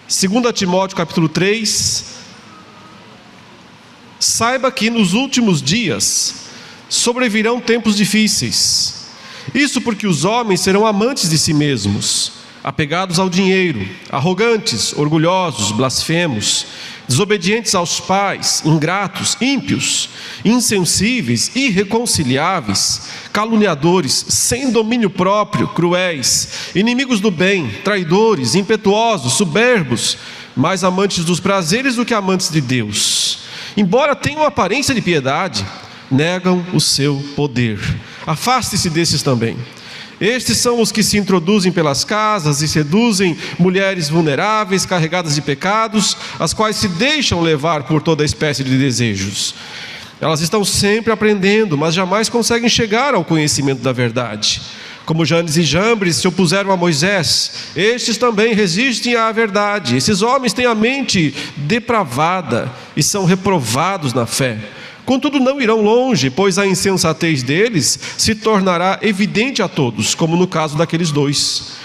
2 Timóteo capítulo 3, saiba que nos últimos dias sobrevirão tempos difíceis. Isso porque os homens serão amantes de si mesmos, apegados ao dinheiro, arrogantes, orgulhosos, blasfemos, desobedientes aos pais, ingratos, ímpios, insensíveis, irreconciliáveis, caluniadores, sem domínio próprio, cruéis, inimigos do bem, traidores, impetuosos, soberbos, mais amantes dos prazeres do que amantes de Deus. Embora tenham aparência de piedade, negam o seu poder. Afaste-se desses também. Estes são os que se introduzem pelas casas e seduzem mulheres vulneráveis, carregadas de pecados, as quais se deixam levar por toda espécie de desejos. Elas estão sempre aprendendo, mas jamais conseguem chegar ao conhecimento da verdade. Como Janes e Jambres se opuseram a Moisés, estes também resistem à verdade. Esses homens têm a mente depravada e são reprovados na fé. Contudo, não irão longe, pois a insensatez deles se tornará evidente a todos, como no caso daqueles dois.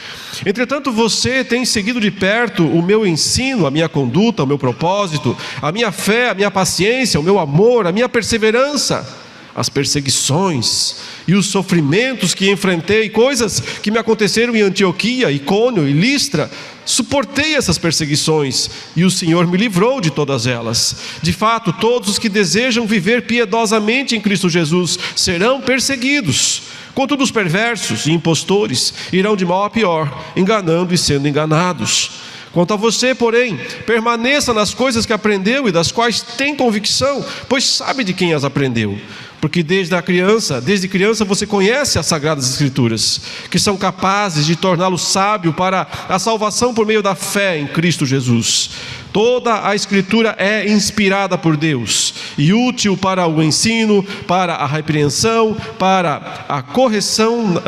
Entretanto, você tem seguido de perto o meu ensino, a minha conduta, o meu propósito, a minha fé, a minha paciência, o meu amor, a minha perseverança, as perseguições e os sofrimentos que enfrentei, coisas que me aconteceram em Antioquia, Icônio e Listra. Suportei essas perseguições e o Senhor me livrou de todas elas. De fato, todos os que desejam viver piedosamente em Cristo Jesus serão perseguidos. Contudo, os perversos e impostores irão de mal a pior, enganando e sendo enganados. Quanto a você, porém, permaneça nas coisas que aprendeu e das quais tem convicção, pois sabe de quem as aprendeu. Porque desde criança você conhece as Sagradas Escrituras, que são capazes de torná-lo sábio para a salvação por meio da fé em Cristo Jesus. Toda a Escritura é inspirada por Deus e útil para o ensino, para a repreensão, para a correção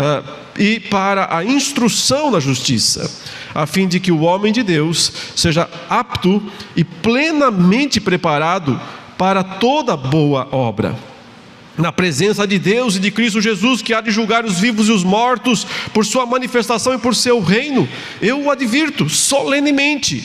e para a instrução na justiça, a fim de que o homem de Deus seja apto e plenamente preparado para toda boa obra. Na presença de Deus e de Cristo Jesus, que há de julgar os vivos e os mortos por sua manifestação e por seu reino, eu o advirto solenemente: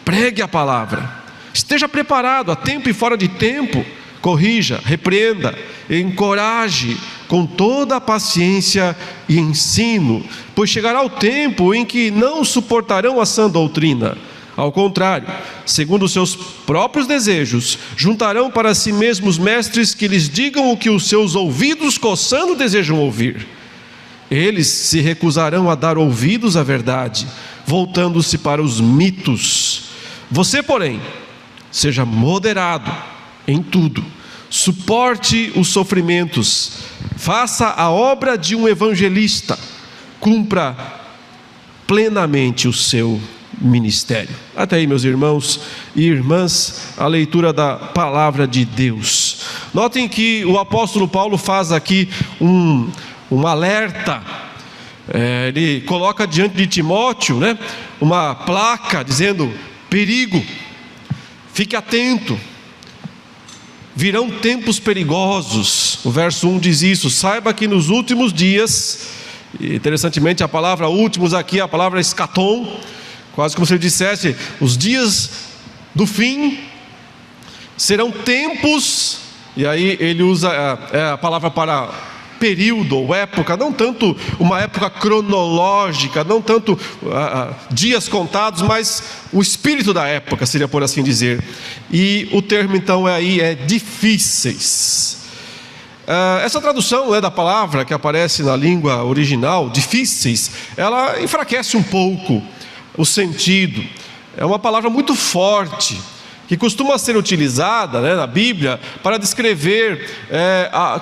pregue a palavra, esteja preparado a tempo e fora de tempo, corrija, repreenda, encoraje com toda a paciência e ensino, pois chegará o tempo em que não suportarão a sã doutrina. Ao contrário, segundo os seus próprios desejos, juntarão para si mesmos mestres que lhes digam o que os seus ouvidos coçando desejam ouvir. Eles se recusarão a dar ouvidos à verdade, voltando-se para os mitos. Você, porém, seja moderado em tudo, suporte os sofrimentos, faça a obra de um evangelista, cumpra plenamente o seu ministério. Até aí, meus irmãos e irmãs, a leitura da palavra de Deus. Notem que o apóstolo Paulo faz aqui um alerta. Ele coloca diante de Timóteo, uma placa dizendo: perigo, fique atento, virão tempos perigosos. O verso 1 diz isso: saiba que nos últimos dias, e interessantemente a palavra últimos aqui é a palavra escatom, quase como se ele dissesse, os dias do fim serão tempos, e aí ele usa a palavra para período ou época, não tanto uma época cronológica, não tanto dias contados, mas o espírito da época, seria por assim dizer. E o termo então é difíceis. Essa tradução da palavra que aparece na língua original, difíceis, ela enfraquece um pouco o sentido. É uma palavra muito forte, que costuma ser utilizada na Bíblia para descrever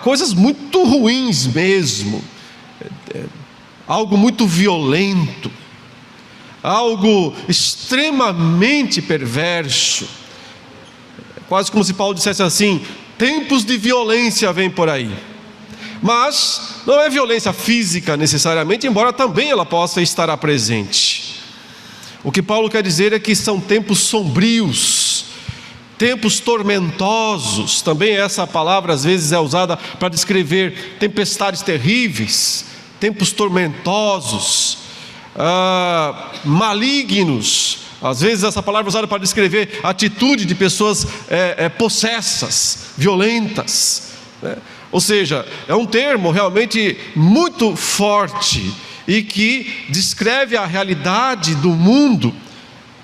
coisas muito ruins mesmo, algo muito violento, algo extremamente perverso, quase como se Paulo dissesse assim: tempos de violência vêm por aí. Mas não é violência física necessariamente, embora também ela possa estar presente. O que Paulo quer dizer é que são tempos sombrios, tempos tormentosos. Também essa palavra às vezes é usada para descrever tempestades terríveis, tempos tormentosos, malignos, Às vezes essa palavra é usada para descrever a atitude de pessoas possessas, violentas, né? Ou seja, é um termo realmente muito forte e que descreve a realidade do mundo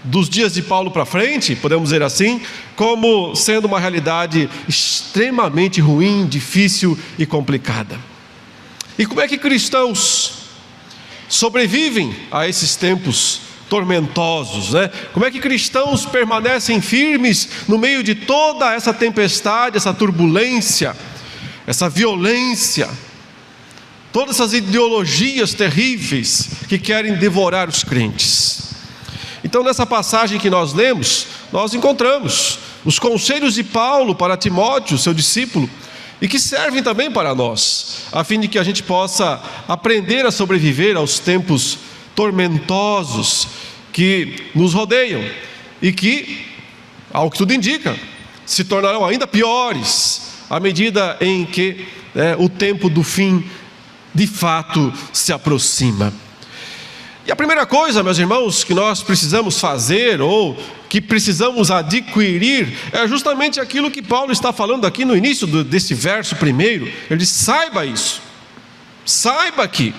dos dias de Paulo para frente, podemos dizer assim, como sendo uma realidade extremamente ruim, difícil e complicada. E como é que cristãos sobrevivem a esses tempos tormentosos, né? Como é que cristãos permanecem firmes no meio de toda essa tempestade, essa turbulência, essa violência, todas essas ideologias terríveis que querem devorar os crentes? Então, nessa passagem que nós lemos, nós encontramos os conselhos de Paulo para Timóteo, seu discípulo, e que servem também para nós, a fim de que a gente possa aprender a sobreviver aos tempos tormentosos que nos rodeiam e que, ao que tudo indica, se tornarão ainda piores à medida em que o tempo do fim de fato se aproxima. E a primeira coisa, meus irmãos, que nós precisamos fazer ou que precisamos adquirir é justamente aquilo que Paulo está falando aqui no início desse verso primeiro. Ele diz: saiba isso, saiba que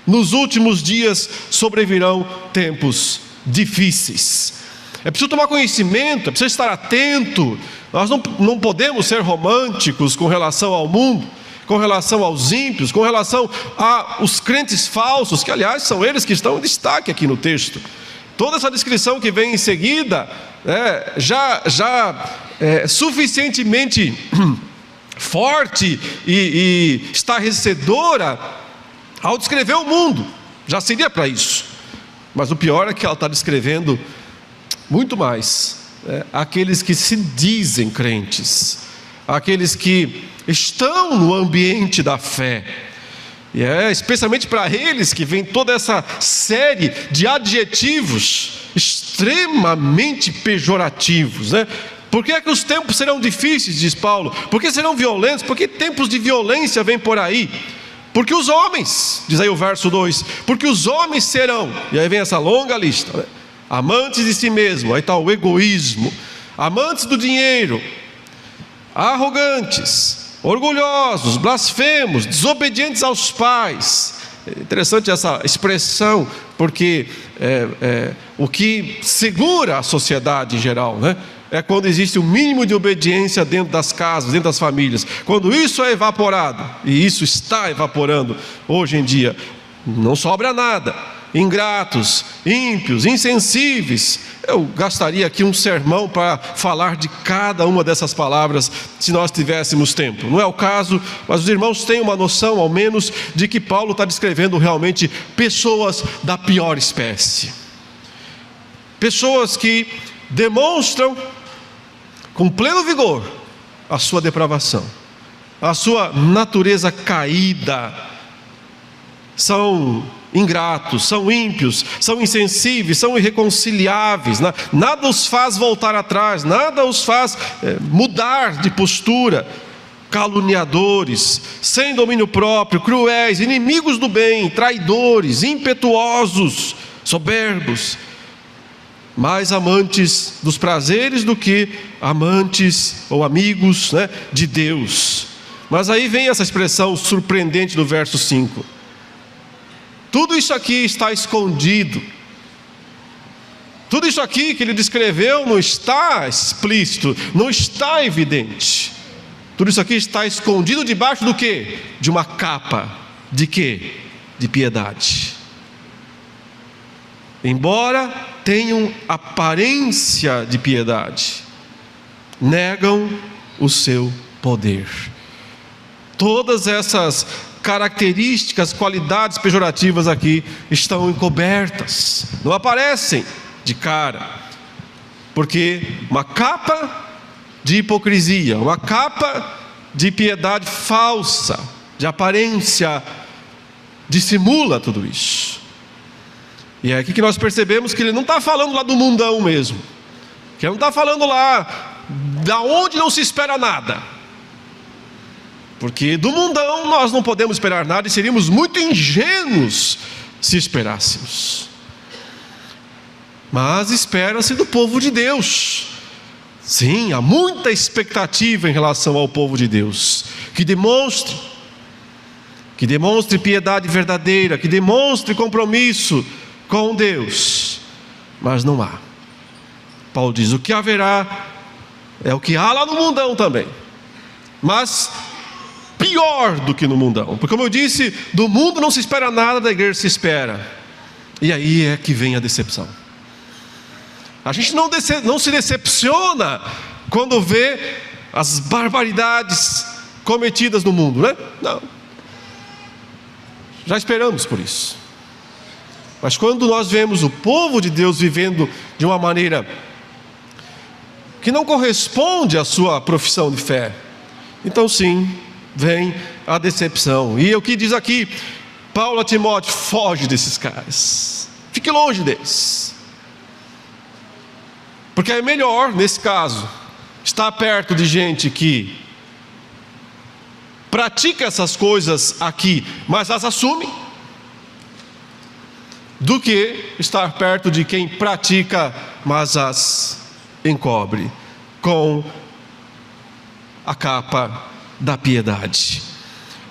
nos últimos dias sobrevirão tempos difíceis. É preciso tomar conhecimento, é preciso estar atento. Nós não podemos ser românticos com relação ao mundo, com relação aos ímpios, com relação aos crentes falsos, que aliás são eles que estão em destaque aqui no texto. Toda essa descrição que vem em seguida já é suficientemente forte e estarrecedora ao descrever o mundo, já seria para isso. Mas o pior é que ela está descrevendo muito mais aqueles que se dizem crentes, aqueles que estão no ambiente da fé, e especialmente para eles que vem toda essa série de adjetivos extremamente pejorativos, né? Por que é que os tempos serão difíceis, diz Paulo? Por que serão violentos? Por que tempos de violência vêm por aí? Porque os homens, diz aí o verso 2, porque os homens serão, e aí vem essa longa lista, né? Amantes de si mesmo, aí está o egoísmo, amantes do dinheiro, arrogantes, orgulhosos, blasfemos, desobedientes aos pais. É interessante essa expressão, porque o que segura a sociedade em geral, né? É quando existe o mínimo de obediência dentro das casas, dentro das famílias. Quando isso é evaporado, e isso está evaporando hoje em dia, não sobra nada. Ingratos, ímpios, insensíveis. Eu gastaria aqui um sermão para falar de cada uma dessas palavras, se nós tivéssemos tempo. Não é o caso, mas os irmãos têm uma noção, ao menos, de que Paulo está descrevendo realmente pessoas da pior espécie. Pessoas que demonstram com pleno vigor a sua depravação, a sua natureza caída. São ingratos, são ímpios, são insensíveis, são irreconciliáveis, nada os faz voltar atrás, nada os faz mudar de postura. Caluniadores, sem domínio próprio, cruéis, inimigos do bem, traidores, impetuosos, soberbos, mais amantes dos prazeres do que amantes ou amigos, né, de Deus. Mas aí vem essa expressão surpreendente do verso 5. Tudo isso aqui está escondido. Tudo isso aqui que ele descreveu não está explícito, não está evidente. Tudo isso aqui está escondido debaixo do quê? De uma capa. De quê? De piedade. Embora tenham aparência de piedade, negam o seu poder. Todas essas características, qualidades pejorativas aqui estão encobertas, não aparecem de cara, porque uma capa de hipocrisia, uma capa de piedade falsa, de aparência, dissimula tudo isso. E é aqui que nós percebemos que ele não está falando lá do mundão mesmo, que ele não está falando lá da onde não se espera nada. Porque do mundão nós não podemos esperar nada e seríamos muito ingênuos se esperássemos. mas espera-se do povo de Deus. Sim, há muita expectativa em relação ao povo de Deus, que demonstre piedade verdadeira, que demonstre compromisso com Deus, mas não há. Paulo diz: o que haverá é o que há lá no mundão também, mas pior do que no mundão, porque, como eu disse, do mundo não se espera nada, da igreja se espera, e aí é que vem a decepção. A gente não se decepciona quando vê as barbaridades cometidas no mundo, né? Não, já esperamos por isso. Mas quando nós vemos o povo de Deus vivendo de uma maneira que não corresponde à sua profissão de fé, então sim, vem a decepção. E o que diz aqui Paulo a Timóteo: foge desses caras, fique longe deles, porque é melhor, nesse caso, estar perto de gente que pratica essas coisas aqui, mas as assume, do que estar perto de quem pratica, mas as encobre com a capa da piedade.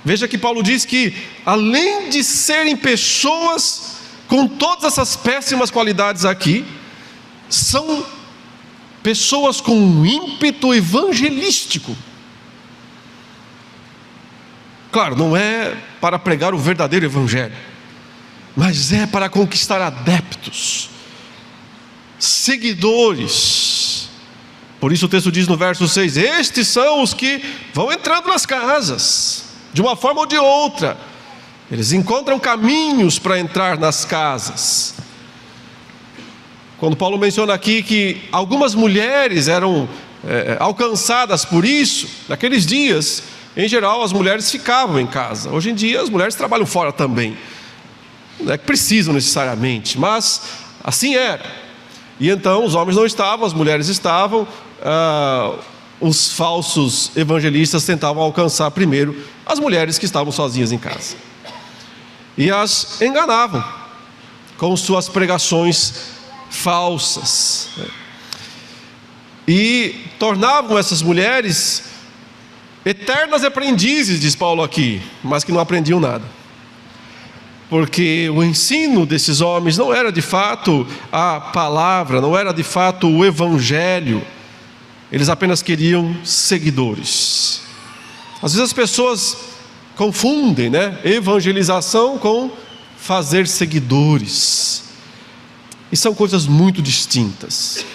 Veja que Paulo diz que, além de serem pessoas com todas essas péssimas qualidades aqui, são pessoas com um ímpeto evangelístico. Claro, não é para pregar o verdadeiro evangelho, mas é para conquistar adeptos, seguidores. Por isso o texto diz no verso 6: estes são os que vão entrando nas casas, de uma forma ou de outra, eles encontram caminhos para entrar nas casas. Quando Paulo menciona aqui que algumas mulheres eram alcançadas por isso, naqueles dias, em geral, as mulheres ficavam em casa. Hoje em dia, as mulheres trabalham fora também. Não é que precisam necessariamente, mas assim era. E então, os homens não estavam, as mulheres estavam. Os falsos evangelistas tentavam alcançar primeiro as mulheres que estavam sozinhas em casa, e as enganavam com suas pregações falsas, e tornavam essas mulheres eternas aprendizes, diz Paulo aqui, mas que não aprendiam nada, porque o ensino desses homens não era de fato a palavra, não era de fato o evangelho. Eles apenas queriam seguidores. Às vezes as pessoas confundem, evangelização com fazer seguidores, e são coisas muito distintas,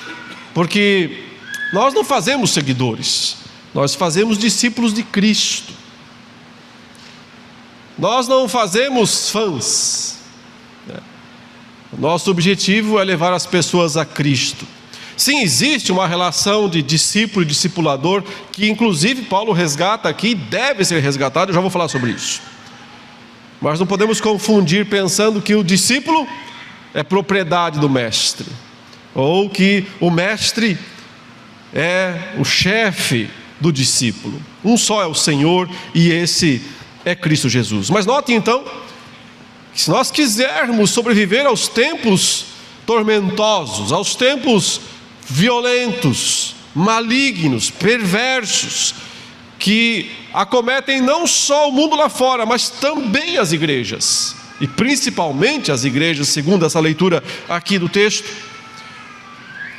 porque nós não fazemos seguidores, nós fazemos discípulos de Cristo. Nós não fazemos fãs. Nosso objetivo é levar as pessoas a Cristo. Sim, existe uma relação de discípulo e discipulador, que inclusive Paulo resgata aqui, deve ser resgatado, eu já vou falar sobre isso. Mas não podemos confundir pensando que o discípulo é propriedade do mestre, ou que o mestre é o chefe do discípulo. Um só é o Senhor, e esse é Cristo Jesus. Mas note então, que se nós quisermos sobreviver aos tempos tormentosos, aos tempos violentos, malignos, perversos, que acometem não só o mundo lá fora, mas também as igrejas, e principalmente as igrejas, segundo essa leitura aqui do texto,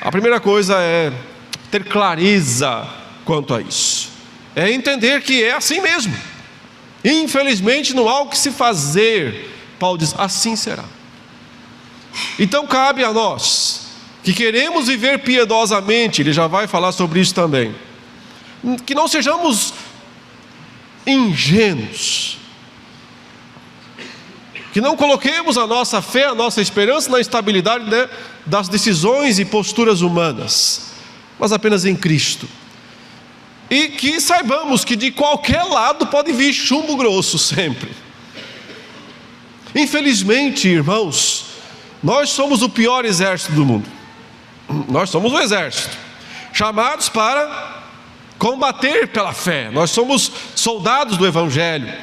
a primeira coisa é ter clareza quanto a isso, é entender que é assim mesmo. Infelizmente não há o que se fazer. Paulo diz: assim será. Então cabe a nós, que queremos viver piedosamente, ele já vai falar sobre isso também, que não sejamos ingênuos, que não coloquemos a nossa fé, a nossa esperança na estabilidade das decisões e posturas humanas, mas apenas em Cristo. E que saibamos que de qualquer lado pode vir chumbo grosso sempre. Infelizmente, irmãos, nós somos o pior exército do mundo. Nós somos o exército, chamados para combater pela fé. Nós somos soldados do evangelho.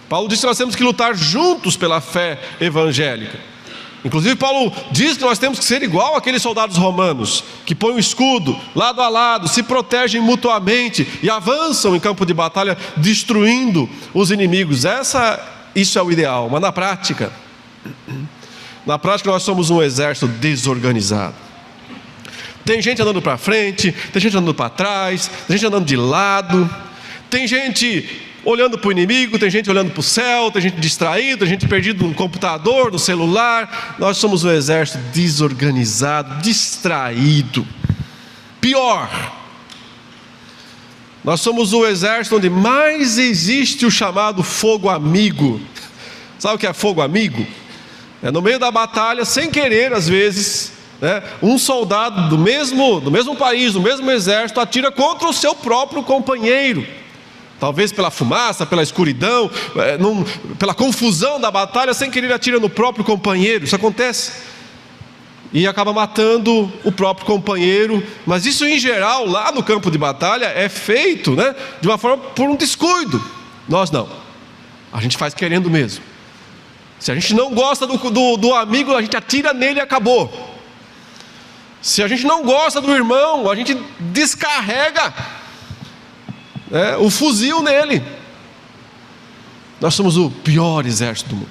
Paulo disse que nós temos que lutar juntos pela fé evangélica. Inclusive Paulo diz que nós temos que ser igual àqueles soldados romanos, que põem o escudo lado a lado, se protegem mutuamente e avançam em campo de batalha, destruindo os inimigos. Isso é o ideal, mas na prática nós somos um exército desorganizado. Tem gente andando para frente, tem gente andando para trás, tem gente andando de lado, tem gente olhando para o inimigo, tem gente olhando para o céu, tem gente distraída, tem gente perdido no computador, no celular. Nós somos um exército desorganizado, distraído. Pior, nós somos o exército onde mais existe o chamado fogo amigo. Sabe o que é fogo amigo? É no meio da batalha, sem querer às vezes, né, um soldado do mesmo país, do mesmo exército, atira contra o seu próprio companheiro. Talvez pela fumaça, pela escuridão, pela confusão da batalha, sem querer atira no próprio companheiro. Isso acontece. E acaba matando o próprio companheiro. Mas isso em geral, lá no campo de batalha, é feito, né, de uma forma por um descuido. Nós não. A gente faz querendo mesmo. Se a gente não gosta do amigo, a gente atira nele e acabou. Se a gente não gosta do irmão, a gente descarrega o fuzil nele. Nós somos o pior exército do mundo,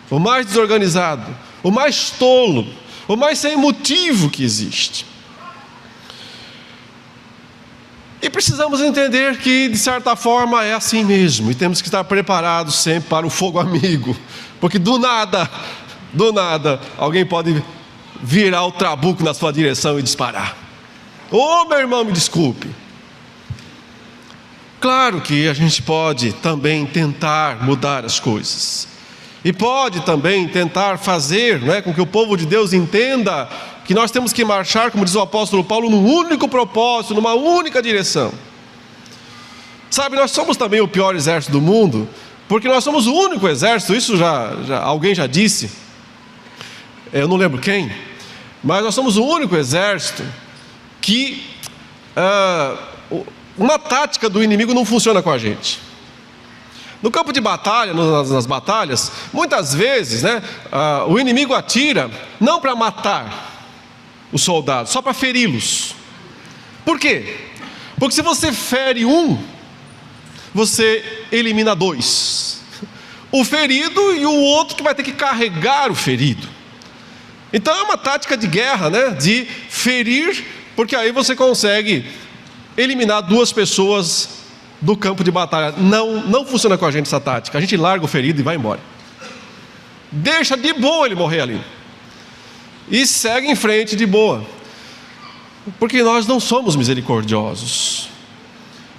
o mais desorganizado, o mais tolo, o mais sem motivo que existe. E precisamos entender que de certa forma é assim mesmo, e temos que estar preparados sempre para o fogo amigo, porque do nada alguém pode virar o trabuco na sua direção e disparar. Meu irmão, me desculpe. Claro que a gente pode também tentar mudar as coisas, e pode também tentar fazer, com que o povo de Deus entenda que nós temos que marchar, como diz o apóstolo Paulo, num único propósito, numa única direção. Sabe, nós somos também o pior exército do mundo, porque nós somos o único exército, isso alguém já disse, eu não lembro quem, mas nós somos o único exército que uma tática do inimigo não funciona com a gente. No campo de batalha, nas batalhas, muitas vezes, o inimigo atira não para matar os soldados, só para feri-los. Por quê? Porque se você fere um, você elimina dois, o ferido e o outro que vai ter que carregar o ferido. Então é uma tática de guerra, de ferir, porque aí você consegue eliminar duas pessoas do campo de batalha. Não funciona com a gente essa tática. A gente larga o ferido e vai embora, deixa de boa ele morrer ali e segue em frente de boa, porque nós não somos misericordiosos.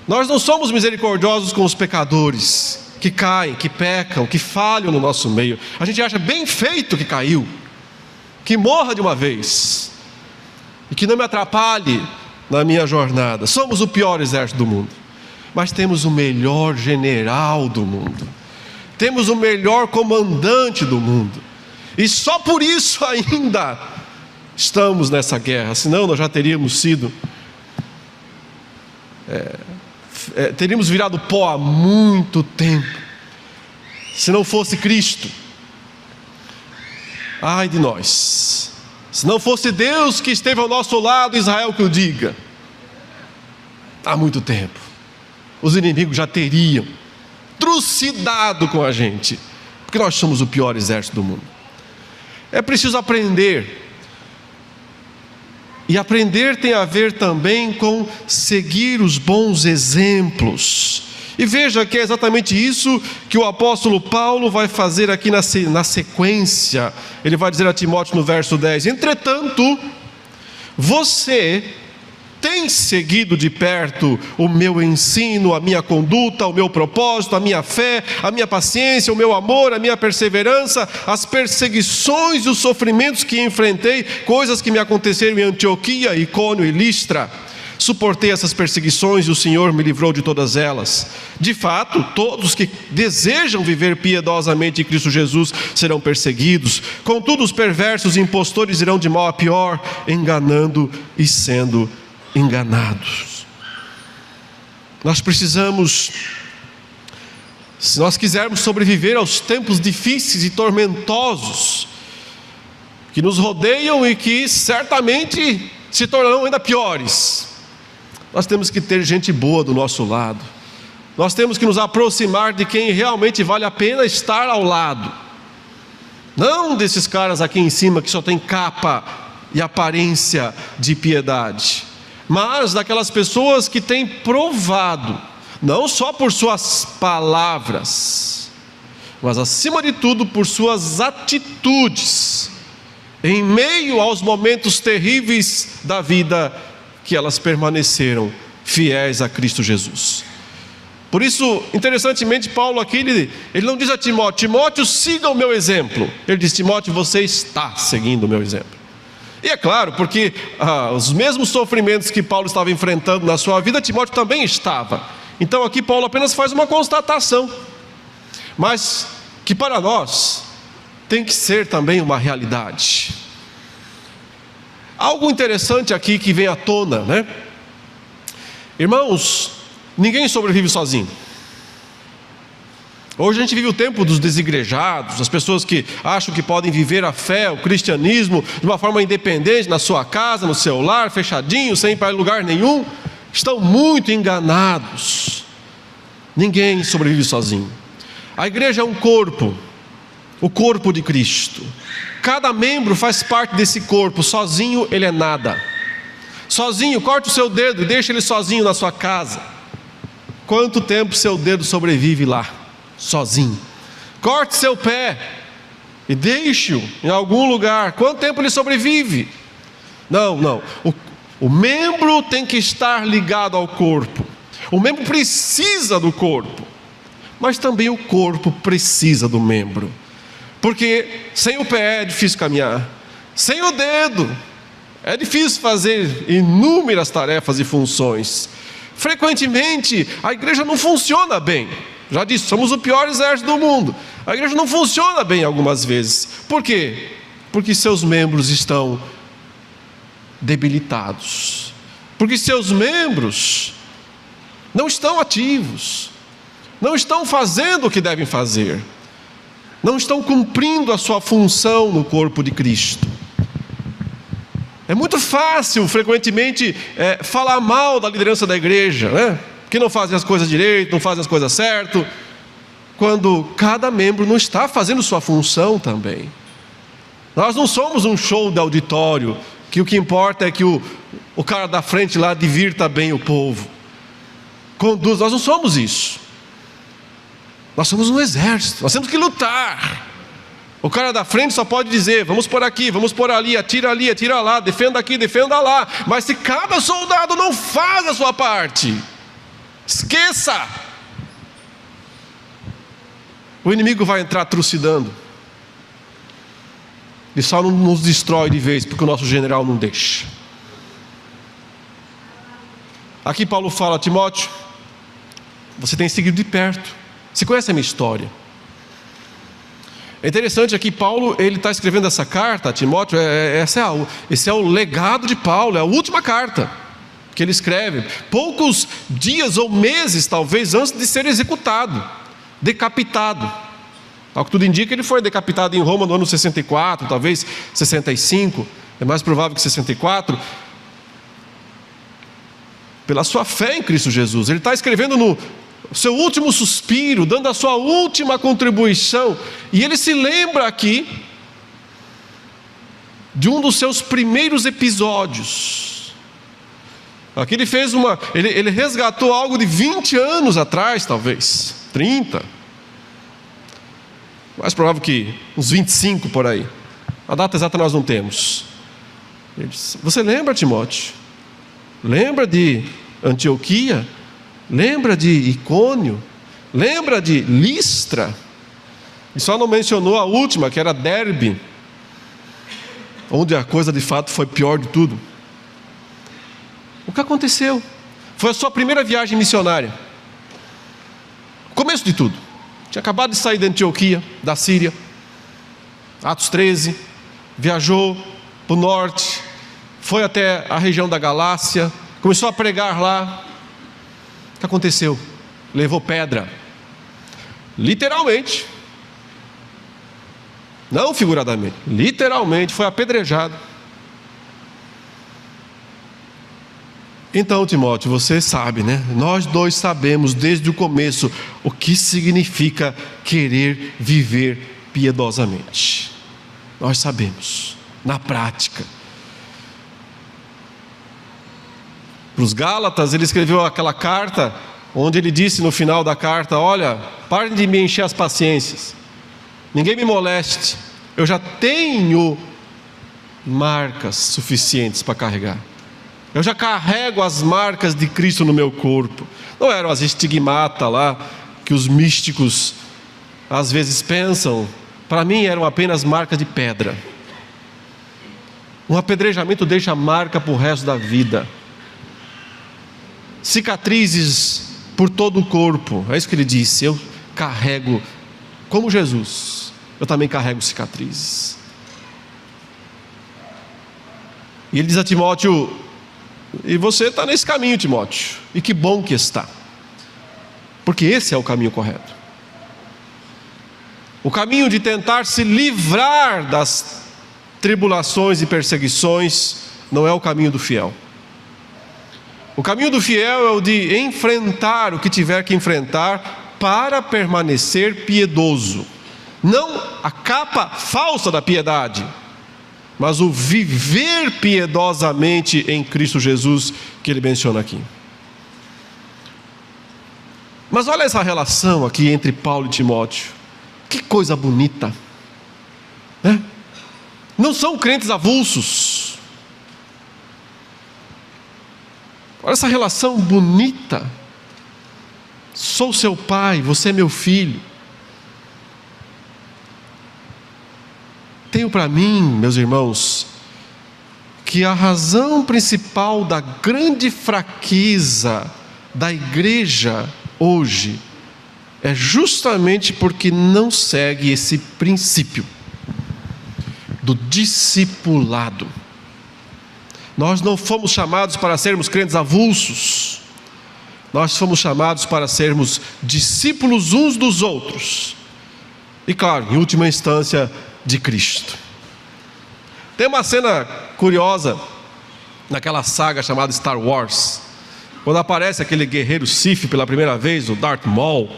Nós não somos misericordiosos com os pecadores que caem, que pecam, que falham no nosso meio. A gente acha bem feito que caiu, que morra de uma vez e que não me atrapalhe na minha jornada. Somos o pior exército do mundo, mas temos o melhor general do mundo, temos o melhor comandante do mundo, e só por isso ainda estamos nessa guerra. Senão nós já teríamos sido teríamos virado pó há muito tempo, se não fosse Cristo. Ai de nós, se não fosse Deus que esteve ao nosso lado, Israel que o diga, há muito tempo os inimigos já teriam trucidado com a gente, porque nós somos o pior exército do mundo. É preciso aprender, e aprender tem a ver também com seguir os bons exemplos. E veja que é exatamente isso que o apóstolo Paulo vai fazer aqui na sequência. Ele vai dizer a Timóteo no verso 10: entretanto, você tem seguido de perto o meu ensino, a minha conduta, o meu propósito, a minha fé, a minha paciência, o meu amor, a minha perseverança, as perseguições e os sofrimentos que enfrentei, coisas que me aconteceram em Antioquia, Icônio e Listra. Suportei essas perseguições e o Senhor me livrou de todas elas. De fato, todos que desejam viver piedosamente em Cristo Jesus serão perseguidos. Contudo, os perversos e impostores irão de mal a pior, enganando e sendo enganados. Nós precisamos, se nós quisermos sobreviver aos tempos difíceis e tormentosos que nos rodeiam e que certamente se tornarão ainda piores. Nós temos que ter gente boa do nosso lado. Nós temos que nos aproximar de quem realmente vale a pena estar ao lado. Não desses caras aqui em cima que só tem capa e aparência de piedade, mas daquelas pessoas que têm provado, não só por suas palavras, mas acima de tudo por suas atitudes, em meio aos momentos terríveis da vida, que elas permaneceram fiéis a Cristo Jesus. Por isso, interessantemente, Paulo aqui, ele não diz a Timóteo: Timóteo, siga o meu exemplo. Ele diz: Timóteo, você está seguindo o meu exemplo. E é claro, porque os mesmos sofrimentos que Paulo estava enfrentando na sua vida, Timóteo também estava. Então aqui Paulo apenas faz uma constatação, mas que para nós tem que ser também uma realidade. Algo interessante aqui que vem à tona, né? Irmãos, ninguém sobrevive sozinho. Hoje a gente vive o tempo dos desigrejados, as pessoas que acham que podem viver a fé, o cristianismo, de uma forma independente, na sua casa, no seu lar, fechadinho, sem ir para lugar nenhum. Estão muito enganados. Ninguém sobrevive sozinho. A igreja é um corpo, o corpo de Cristo. Cada membro faz parte desse corpo. Sozinho ele é nada. Sozinho, corta o seu dedo e deixa ele sozinho na sua casa. Quanto tempo seu dedo sobrevive lá? Sozinho. Corte seu pé e deixe-o em algum lugar. Quanto tempo ele sobrevive? Não. O membro tem que estar ligado ao corpo. O membro precisa do corpo, mas também o corpo precisa do membro. Porque sem o pé é difícil caminhar, sem o dedo é difícil fazer inúmeras tarefas e funções. Frequentemente a igreja não funciona bem. Já disse, somos o pior exército do mundo. A igreja não funciona bem algumas vezes. Por quê? Porque seus membros estão debilitados. Porque seus membros não estão ativos. Não estão fazendo o que devem fazer. Não estão cumprindo a sua função no corpo de Cristo. É muito fácil, frequentemente, falar mal da liderança da igreja, né? Que não fazem as coisas direito, não fazem as coisas certo, quando cada membro não está fazendo sua função também. Nós não somos um show de auditório, que o que importa é que o cara da frente lá divirta bem o povo, conduz. Nós não somos isso. Nós somos um exército, nós temos que lutar. O cara da frente só pode dizer: vamos por aqui, vamos por ali, atira lá, defenda aqui, defenda lá. Mas se cada soldado não faz a sua parte, esqueça. O inimigo vai entrar trucidando. Ele só não nos destrói de vez, porque o nosso general não deixa. Aqui Paulo fala: Timóteo, você tem seguido de perto. Você conhece a minha história. É interessante aqui, Paulo, ele está escrevendo essa carta a Timóteo. Esse é o legado de Paulo, é a última carta que ele escreve, poucos dias ou meses talvez antes de ser executado, decapitado. Ao que tudo indica, ele foi decapitado em Roma no ano 64, talvez 65, é mais provável que 64, pela sua fé em Cristo Jesus. Ele está escrevendo no seu último suspiro, dando a sua última contribuição, e ele se lembra aqui de um dos seus primeiros episódios. Aqui ele fez ele resgatou algo de 20 anos atrás, talvez 30, mais provável que uns 25 por aí. A data exata nós não temos. Ele disse: você lembra, Timóteo? Lembra de Antioquia? Lembra de Icônio? Lembra de Listra? E só não mencionou a última, que era Derbe, onde a coisa de fato foi pior de tudo. O que aconteceu? Foi a sua primeira viagem missionária. Começo de tudo. Tinha acabado de sair da Antioquia, da Síria. Atos 13. Viajou para o norte, foi até a região da Galácia, começou a pregar lá. O que aconteceu? Levou pedra, literalmente. Não figuradamente, literalmente foi apedrejado. Então, Timóteo, você sabe, né? Nós dois sabemos desde o começo o que significa querer viver piedosamente. Nós sabemos, na prática. Para os Gálatas, ele escreveu aquela carta, onde ele disse no final da carta: olha, parem de me encher as paciências, ninguém me moleste, eu já tenho marcas suficientes para carregar. Eu já carrego as marcas de Cristo no meu corpo. Não eram as estigmata lá, que os místicos às vezes pensam. Para mim eram apenas marcas de pedra. Um apedrejamento deixa marca para o resto da vida. Cicatrizes por todo o corpo. É isso que ele disse: eu carrego, como Jesus, eu também carrego cicatrizes. E ele diz a Timóteo: e você está nesse caminho, Timóteo, e que bom que está, porque esse é o caminho correto. O caminho de tentar se livrar das tribulações e perseguições não é o caminho do fiel. O caminho do fiel é o de enfrentar o que tiver que enfrentar para permanecer piedoso. Não a capa falsa da piedade, mas o viver piedosamente em Cristo Jesus que ele menciona aqui. Mas olha essa relação aqui entre Paulo e Timóteo. Que coisa bonita, né? Não são crentes avulsos. Olha essa relação bonita. Sou seu pai, você é meu filho. Tenho para mim, meus irmãos, que a razão principal da grande fraqueza da igreja hoje é justamente porque não segue esse princípio do discipulado. Nós não fomos chamados para sermos crentes avulsos. Nós fomos chamados para sermos discípulos uns dos outros. E claro, em última instância, de Cristo. Tem uma cena curiosa naquela saga chamada Star Wars, quando aparece aquele guerreiro Sith pela primeira vez, o Darth Maul.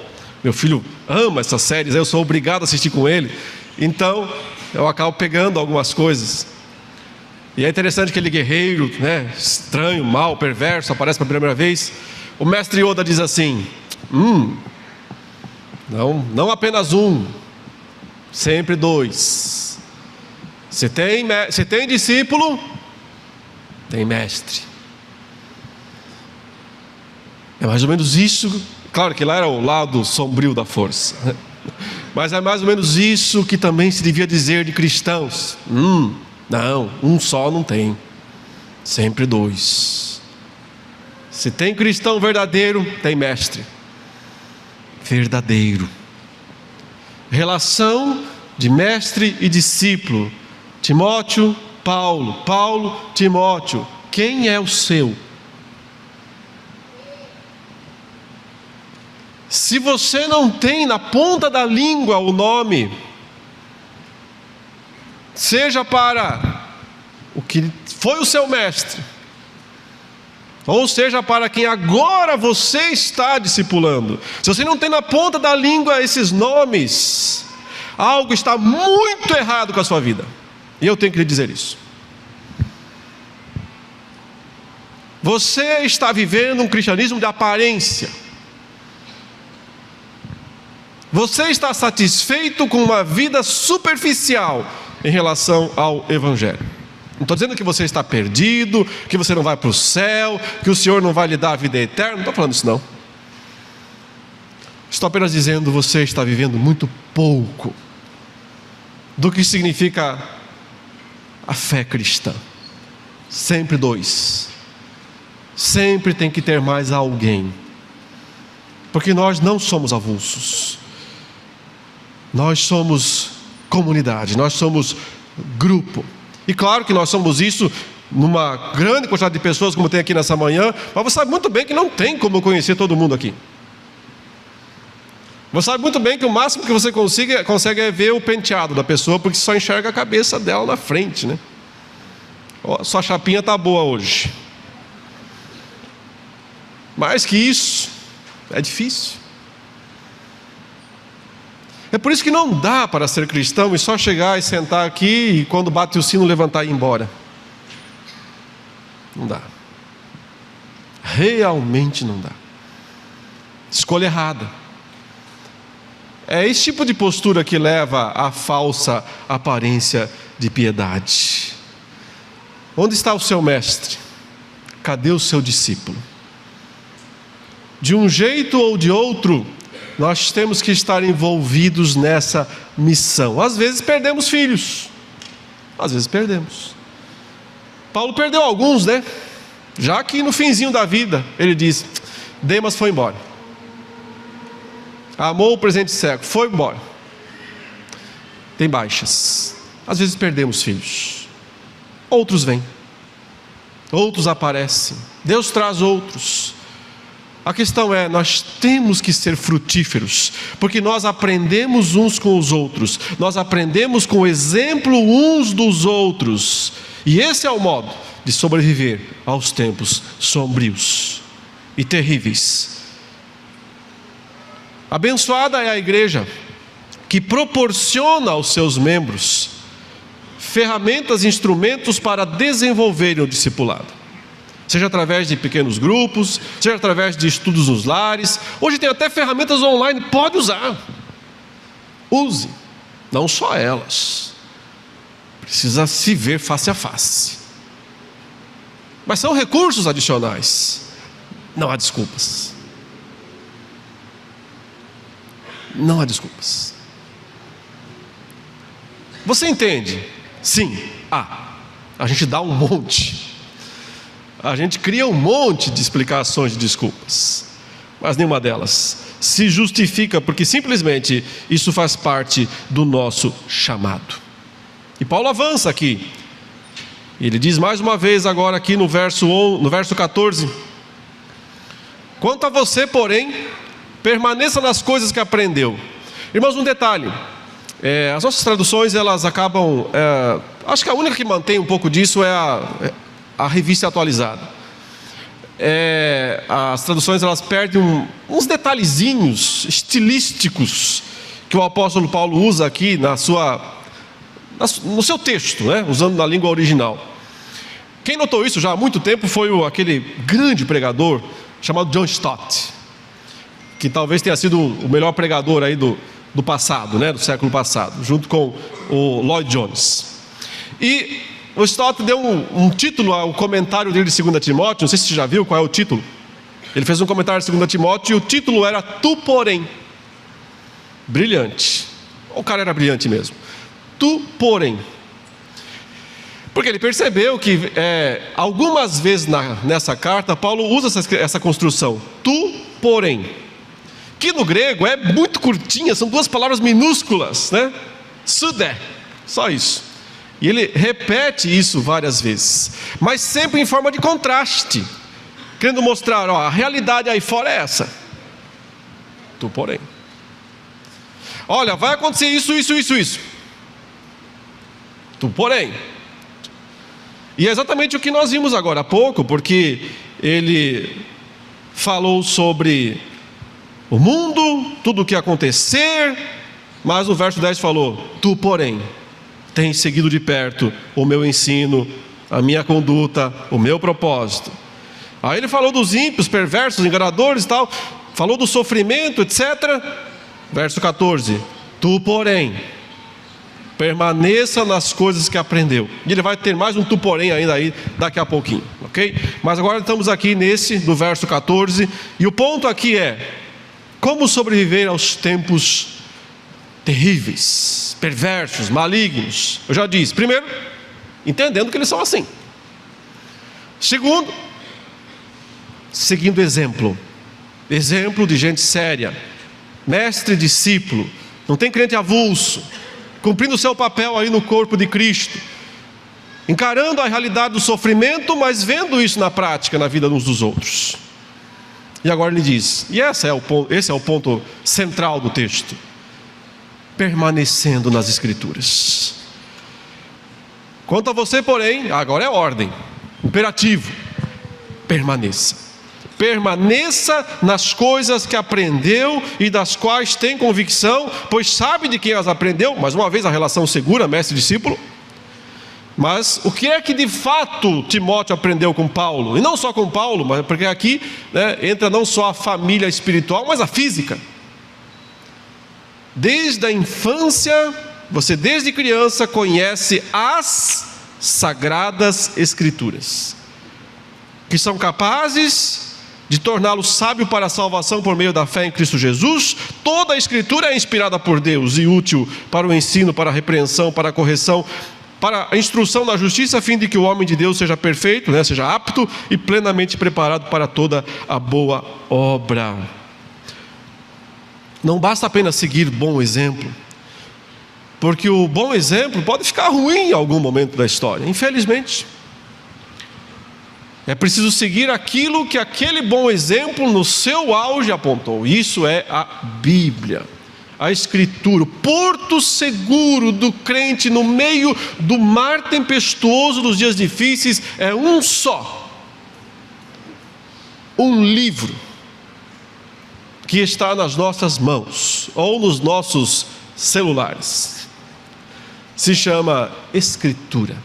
Meu filho ama essas séries, eu sou obrigado a assistir com ele, então eu acabo pegando algumas coisas. E é interessante que aquele guerreiro, né, estranho, mau, perverso, aparece pela primeira vez. O mestre Yoda diz assim: não apenas um, sempre dois. Se tem discípulo, tem mestre. É mais ou menos isso. Claro que lá era o lado sombrio da força, mas é mais ou menos isso que também se devia dizer de cristãos. Não, um só não tem, sempre dois. Se tem cristão verdadeiro, tem mestre verdadeiro. Relação de mestre e discípulo. Timóteo, Paulo, Paulo, Timóteo. Quem é o seu? Se você não tem na ponta da língua o nome, seja para o que foi o seu mestre, ou seja para quem agora você está discipulando, se você não tem na ponta da língua esses nomes, algo está muito errado com a sua vida. E eu tenho que lhe dizer isso. Você está vivendo um cristianismo de aparência. Você está satisfeito com uma vida superficial em relação ao Evangelho. Não estou dizendo que você está perdido, que você não vai para o céu, que o Senhor não vai lhe dar a vida eterna. Não estou falando isso não. Estou apenas dizendo que você está vivendo muito pouco do que significa a fé cristã. Sempre dois. Sempre tem que ter mais alguém. Porque nós não somos avulsos. Nós somos comunidade, nós somos grupo. E claro que nós somos isso numa grande quantidade de pessoas, como tem aqui nessa manhã, mas você sabe muito bem que não tem como conhecer todo mundo aqui. Você sabe muito bem que o máximo que você consegue é ver o penteado da pessoa, porque só enxerga a cabeça dela na frente, né? Oh, sua chapinha está boa hoje. Mais que isso, é difícil. É por isso que não dá para ser cristão e só chegar e sentar aqui e quando bate o sino levantar e ir embora. Não dá. Realmente não dá. Escolha errada. É esse tipo de postura que leva à falsa aparência de piedade. Onde está o seu mestre? Cadê o seu discípulo? De um jeito ou de outro, nós temos que estar envolvidos nessa missão. Às vezes perdemos filhos. Às vezes perdemos. Paulo perdeu alguns, né? Já que no finzinho da vida, ele diz: Demas foi embora. Amou o presente século, foi embora. Tem baixas. Às vezes perdemos filhos. Outros vêm. Outros aparecem. Deus traz outros. A questão é, nós temos que ser frutíferos, porque nós aprendemos uns com os outros. Nós aprendemos com o exemplo uns dos outros. E esse é o modo de sobreviver aos tempos sombrios e terríveis. Abençoada é a igreja que proporciona aos seus membros ferramentas e instrumentos para desenvolverem o discipulado. Seja através de pequenos grupos, seja através de estudos nos lares. Hoje tem até ferramentas online, pode usar. Use, não só elas. Precisa se ver face a face. Mas são recursos adicionais. Não há desculpas. Não há desculpas. Você entende? Sim, a gente dá um monte. A gente cria um monte de explicações de desculpas. Mas nenhuma delas se justifica, porque simplesmente isso faz parte do nosso chamado. E Paulo avança aqui. Ele diz mais uma vez agora aqui no verso 14: Quanto a você, porém, permaneça nas coisas que aprendeu. Irmãos, um detalhe. As nossas traduções, elas acabam... acho que a única que mantém um pouco disso é a revista atualizada. As traduções, elas perdem uns detalhezinhos estilísticos que o apóstolo Paulo usa aqui no seu texto, né? Usando na língua original. Quem notou isso já há muito tempo foi aquele grande pregador chamado John Stott, que talvez tenha sido o melhor pregador aí do passado, né? Do século passado, junto com o Lloyd Jones. E o Stott deu um título ao comentário dele de 2 Timóteo, não sei se você já viu qual é o título. Ele fez um comentário de 2 Timóteo e o título era Tu, porém. Brilhante. O cara era brilhante mesmo. Tu, porém. Porque ele percebeu que algumas vezes nessa carta, Paulo usa essa construção. Tu, porém. Que no grego é muito curtinha, são duas palavras minúsculas, né? Sude, só isso. E ele repete isso várias vezes, mas sempre em forma de contraste, querendo mostrar, a realidade aí fora é essa. Tu, porém. Olha, vai acontecer isso. Tu, porém. E é exatamente o que nós vimos agora há pouco, porque ele falou sobre o mundo, tudo o que acontecer, mas no verso 10 falou: Tu, porém, tens seguido de perto o meu ensino, a minha conduta, o meu propósito. Aí ele falou dos ímpios, perversos, enganadores e tal, falou do sofrimento, etc. Verso 14: Tu, porém, permaneça nas coisas que aprendeu. E ele vai ter mais um tu, porém, ainda aí daqui a pouquinho, ok? Mas agora estamos aqui do verso 14, e o ponto aqui é: como sobreviver aos tempos terríveis, perversos, malignos? Eu já disse. Primeiro, entendendo que eles são assim. Segundo, seguindo exemplo de gente séria, mestre e discípulo. Não tem crente avulso, cumprindo o seu papel aí no corpo de Cristo, encarando a realidade do sofrimento, mas vendo isso na prática, na vida uns dos outros. E agora ele diz, e esse é o ponto central do texto: permanecendo nas Escrituras. Quanto a você, porém, agora é ordem, imperativo: permaneça. Permaneça nas coisas que aprendeu e das quais tem convicção, pois sabe de quem as aprendeu. Mais uma vez a relação segura, mestre-discípulo. Mas o que é que de fato Timóteo aprendeu com Paulo? E não só com Paulo, mas porque aqui, entra não só a família espiritual, mas a física. Desde a infância, você desde criança conhece as Sagradas Escrituras, que são capazes de torná-lo sábio para a salvação por meio da fé em Cristo Jesus. Toda a Escritura é inspirada por Deus e útil para o ensino, para a repreensão, para a correção, para a instrução na justiça, a fim de que o homem de Deus seja perfeito, seja apto e plenamente preparado para toda a boa obra. Não basta apenas seguir bom exemplo, porque o bom exemplo pode ficar ruim em algum momento da história, infelizmente. É preciso seguir aquilo que aquele bom exemplo no seu auge apontou. Isso é a Bíblia, a Escritura, o porto seguro do crente no meio do mar tempestuoso dos dias difíceis. É um só, um livro que está nas nossas mãos ou nos nossos celulares. Se chama Escritura,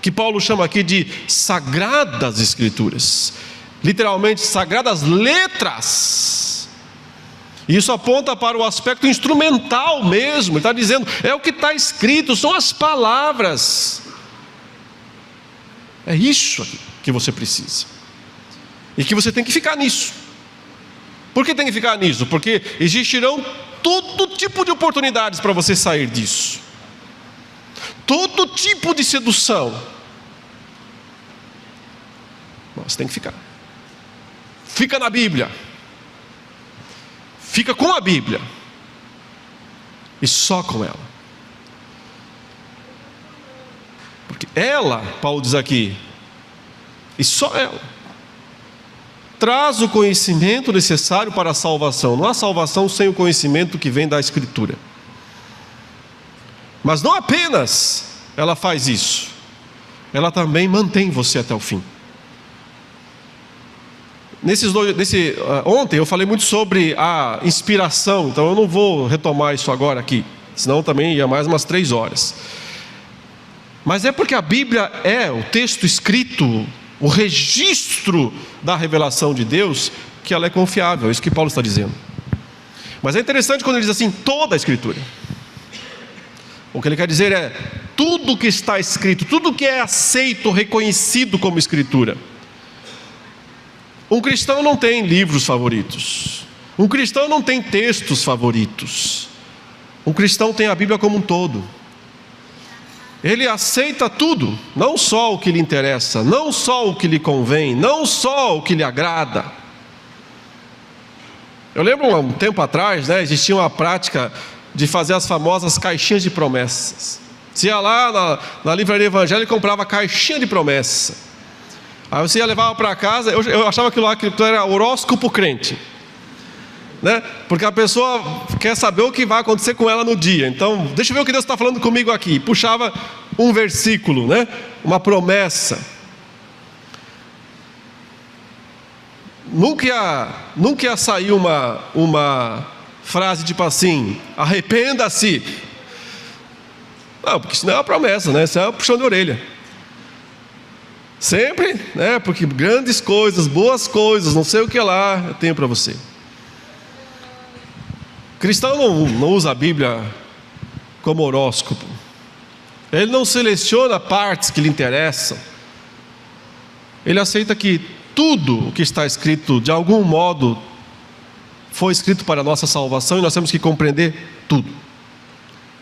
que Paulo chama aqui de Sagradas Escrituras, literalmente sagradas letras. Isso aponta para o aspecto instrumental mesmo. Ele está dizendo, é o que está escrito, são as palavras. É isso que você precisa, e que você tem que ficar nisso. Por que tem que ficar nisso? Porque existirão todo tipo de oportunidades para você sair disso, todo tipo de sedução. Você tem que ficar. Fica na Bíblia. Fica com a Bíblia. E só com ela. Porque ela, Paulo diz aqui, e só ela, traz o conhecimento necessário para a salvação. Não há salvação sem o conhecimento que vem da Escritura. Mas não apenas ela faz isso, ela também mantém você até o fim. Ontem eu falei muito sobre a inspiração, então eu não vou retomar isso agora aqui, senão também ia mais umas 3 horas. Mas é porque a Bíblia é o texto escrito, o registro da revelação de Deus, que ela é confiável. É isso que Paulo está dizendo. Mas é interessante quando ele diz assim, toda a Escritura. O que ele quer dizer é tudo que está escrito, tudo que é aceito, reconhecido como Escritura. Um cristão não tem livros favoritos. Um cristão não tem textos favoritos. Um cristão tem a Bíblia como um todo. Ele aceita tudo, não só o que lhe interessa, não só o que lhe convém, não só o que lhe agrada. Eu lembro um tempo atrás, existia uma prática de fazer as famosas caixinhas de promessas. Você ia lá na livraria evangélica e comprava caixinha de promessa. Aí você ia levar para casa. Eu achava que aquilo era horóscopo crente, porque a pessoa quer saber o que vai acontecer com ela no dia. Então, deixa eu ver o que Deus está falando comigo aqui. Puxava um versículo, uma promessa. Nunca ia sair uma frase tipo assim: arrependa-se. Não, porque isso não é uma promessa, isso é uma puxão de orelha. Sempre, porque grandes coisas, boas coisas, não sei o que lá, eu tenho para você. Cristão não usa a Bíblia como horóscopo. Ele não seleciona partes que lhe interessam. Ele aceita que tudo o que está escrito, de algum modo, foi escrito para a nossa salvação, e nós temos que compreender tudo.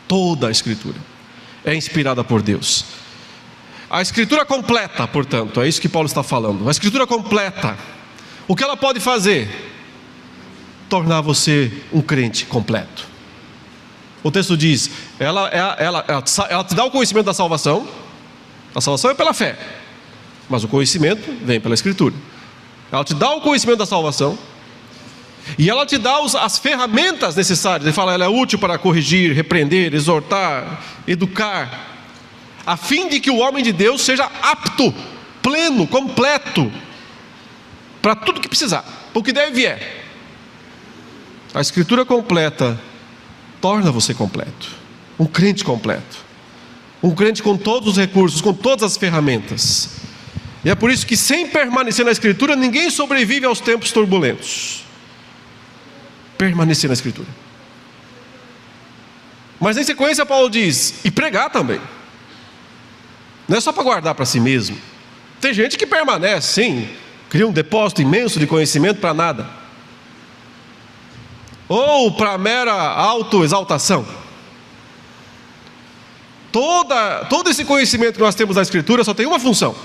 Toda a Escritura é inspirada por Deus. A Escritura completa, portanto, é isso que Paulo está falando. A Escritura completa, o que ela pode fazer? Tornar você um crente completo. O texto diz, ela te dá o conhecimento da salvação. A salvação é pela fé, mas o conhecimento vem pela Escritura. Ela te dá o conhecimento da salvação, E ela te dá as ferramentas necessárias. Ele fala, ela é útil para corrigir, repreender, exortar, educar, a fim de que o homem de Deus seja apto, pleno, completo, para tudo que precisar, para o que deve vier. A Escritura completa torna você completo, um crente completo, um crente com todos os recursos, com todas as ferramentas. E é por isso que, sem permanecer na Escritura, ninguém sobrevive aos tempos turbulentos. Permanecer na Escritura. Mas em sequência Paulo diz, e pregar também. Não é só para guardar para si mesmo. Tem gente que permanece, sim, cria um depósito imenso de conhecimento para nada, ou para mera autoexaltação. Todo esse conhecimento que nós temos da Escritura só tem uma função: